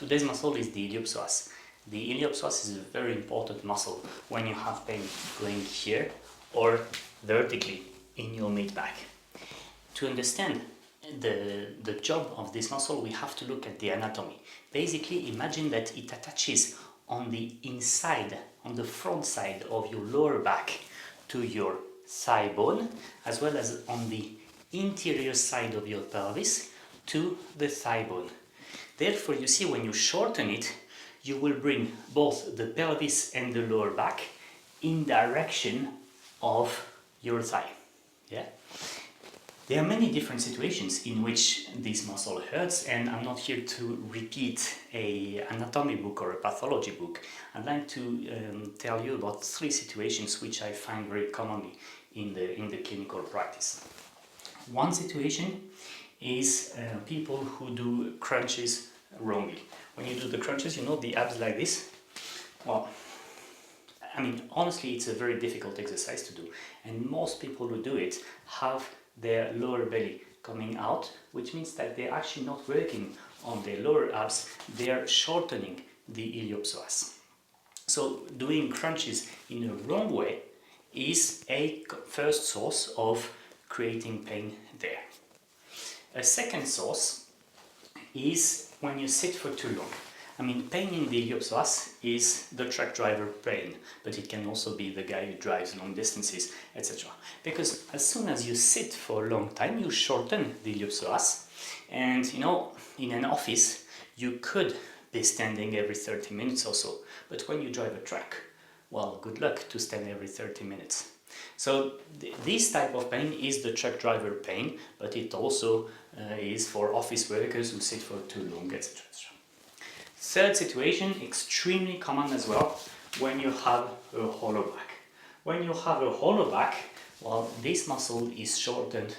Today's muscle is the iliopsoas. The iliopsoas is a very important muscle when you have pain going here or vertically in your mid-back. To understand the job of this muscle, we have to look at the anatomy. Basically, imagine that it attaches on the inside, on the front side of your lower back to your thigh bone, as well as on the interior side of your pelvis to the thigh bone. Therefore, you see, when you shorten it, you will bring both the pelvis and the lower back in direction of your thigh. Yeah? There are many different situations in which this muscle hurts, and I'm not here to repeat an anatomy book or a pathology book. I'd like to tell you about 3 situations which I find very commonly in the clinical practice. One situation is people who do crunches wrongly. When you do the crunches, you know, the abs like this. Well, I mean, honestly, it's a very difficult exercise to do, and most people who do it have their lower belly coming out, which means that they're actually not working on their lower abs, they are shortening the iliopsoas. So doing crunches in a wrong way is a first source of creating pain there. A second source is when you sit for too long. I mean, pain in the iliopsoas is the truck driver pain, but it can also be the guy who drives long distances, etc. Because as soon as you sit for a long time, you shorten the iliopsoas. And you know, in an office, you could be standing every 30 minutes or so. But when you drive a truck, well, good luck to stand every 30 minutes. So this type of pain is the truck driver pain, but it also is for office workers who sit for too long, etc. Third situation, extremely common as well, when you have a hollow back. When you have a hollow back, well, this muscle is shortened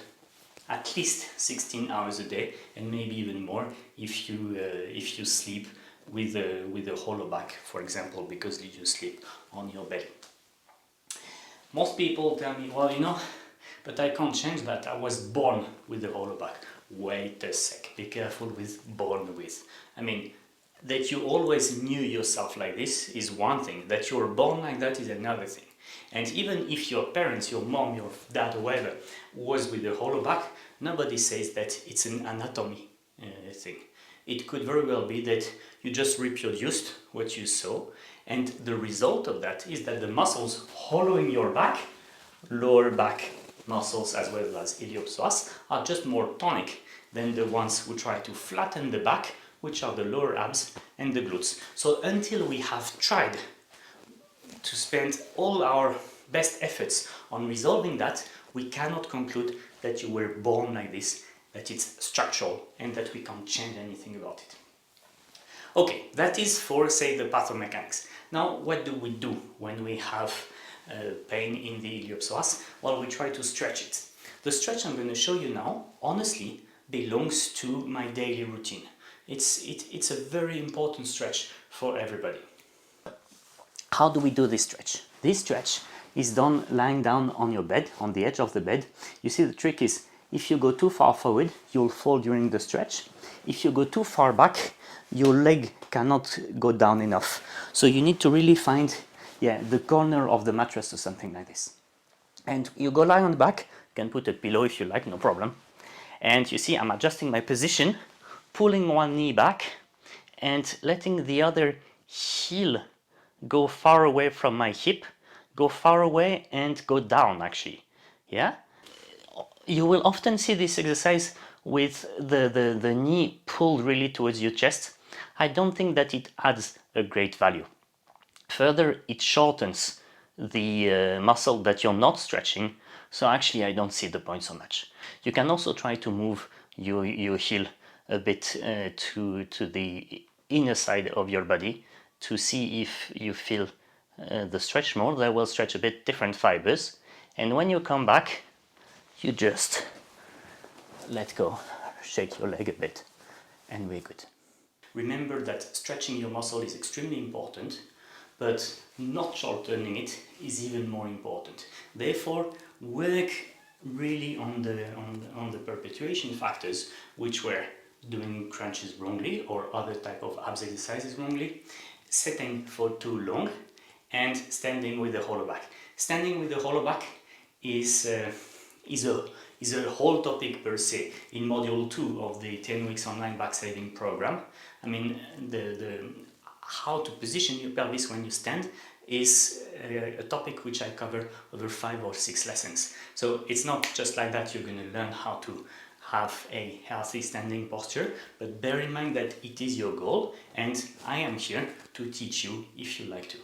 at least 16 hours a day, and maybe even more if you sleep with a hollow back, for example, because you sleep on your belly. Most people tell me, well, you know, but I can't change that. I was born with a hollow back. Wait a sec, be careful with born with. I mean, that you always knew yourself like this is one thing, that you're born like that is another thing. And even if your parents, your mom, your dad, or whoever, was with a hollow back, nobody says that it's an anatomy thing. It could very well be that you just reproduced what you saw, and the result of that is that the muscles hollowing your back, lower back muscles as well as iliopsoas, are just more tonic than the ones who try to flatten the back, which are the lower abs and the glutes. So until we have tried to spend all our best efforts on resolving that, we cannot conclude that you were born like this, that it's structural, and that we can't change anything about it. Okay, that is for, say, the pathomechanics. Now, what do we do when we have pain in the iliopsoas? Well, we try to stretch it. The stretch I'm going to show you now, honestly, belongs to my daily routine. It's a very important stretch for everybody. How do we do this stretch? This stretch is done lying down on your bed, on the edge of the bed. You see, the trick is, if you go too far forward, you'll fall during the stretch. If you go too far back, your leg cannot go down enough. So you need to really find, the corner of the mattress or something like this. And you go lie on the back, you can put a pillow if you like, no problem. And you see, I'm adjusting my position, pulling one knee back and letting the other heel go far away from my hip, go far away and go down actually. Yeah? You will often see this exercise with the knee pulled really towards your chest. I don't think that it adds a great value. Further, it shortens the muscle that you're not stretching, so actually I don't see the point so much. You can also try to move your heel a bit to the inner side of your body to see if you feel the stretch more. That will stretch a bit different fibers, and when you come back, you just let go, shake your leg a bit, and we're good. Remember that stretching your muscle is extremely important, but not shortening it is even more important. Therefore, work really on the perpetuation factors, which were doing crunches wrongly or other type of abs exercises wrongly, sitting for too long, and standing with the hollow back. Standing with the hollow back is a whole topic per se in module 2 of the 10 weeks online back saving program. I mean, the how to position your pelvis when you stand is a topic which I cover over 5 or 6 lessons. So it's not just like that you're going to learn how to have a healthy standing posture, but bear in mind that it is your goal and I am here to teach you if you like to.